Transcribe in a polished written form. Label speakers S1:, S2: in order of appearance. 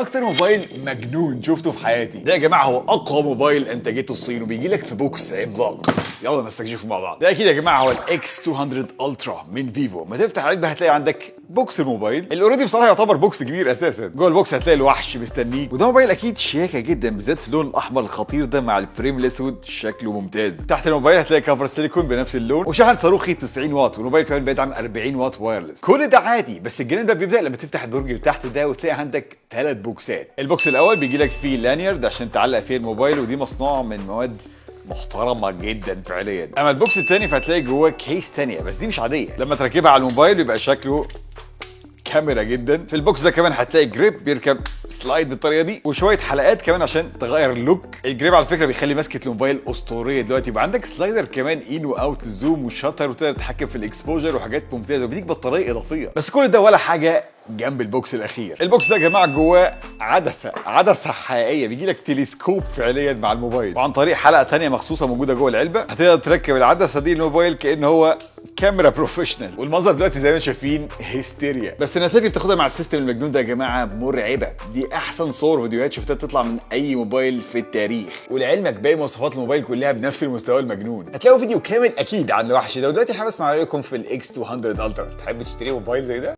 S1: اكتر موبايل مجنون شفته في حياتي ده يا جماعه هو اقوى موبايل انتجته الصين وبيجي لك في بوكس عملاق. يلا نستكشفه مع بعض. ده اكيد يا جماعه هو الاكس 200 الترا من فيفو. ما تفتح علبه هتلاقي عندك بوكس الموبايل اللي اوريدي بصراحه يعتبر بوكس كبير اساسا. جوه البوكس هتلاقي الوحش مستنيه، وده موبايل اكيد شياكه جدا بالذات في اللون الاحمر الخطير ده مع الفريم الاسود شكله ممتاز. تحت الموبايل هتلاقي كفر سيليكون بنفس اللون وشحن صاروخي 90 واط، والموبايل كمان بيدعم 40 واط وايرلس. كل ده عادي، بس الجنان ده بيبدا لما تفتح الدرج اللي تحت ده وتلاقي عندك 3 بوكسات. البوكس الاول بيجي لك فيه لانيرد عشان تعلق فيه الموبايل، ودي مصنوعه من مواد محترمه جدا فعليا. اما البوكس الثاني فهتلاقي جواه كيس ثانيه بس دي مش عاديه، لما تركبها على الموبايل بيبقى شكله كاميرا جدا. في البوكس ده كمان هتلاقي جريب بيركب سلايد بالطريقه دي، وشويه حلقات كمان عشان تغير اللوك. الجريب على فكره بيخلي ماسكه الموبايل اسطوريه دلوقتي. يبقى عندك سلايدر كمان ان واوت، زوم وشاتر، وتقدر تتحكم في الاكسبوجر وحاجات ممتازه، وبيديك بطاريه اضافيه. بس كل ده ولا حاجه جنب البوكس الاخير. البوكس ده يا جماعه جواه عدسه حقيقيه، بيجي لك تلسكوب فعليا مع الموبايل، وعن طريق حلقه ثانيه مخصوصه موجوده جوه العلبه هتقدر تركب العدسه دي للموبايل كأن هو كاميرا بروفيشنال. والمنظر دلوقتي زي ما شايفين هيستيريا، بس النتائج اللي بتاخدها مع السيستم المجنون ده يا جماعه مرعبه. دي احسن صور وفيديوهات شفتها بتطلع من اي موبايل في التاريخ. ولعلمك باقي مواصفات الموبايل كلها بنفس المستوى المجنون. هتلاقوا فيديو كامل اكيد عن الوحش ده. ودلوقتي حابب اسمع رايكم في الاكس 200 الترا. تحب تشتري موبايل زي ده؟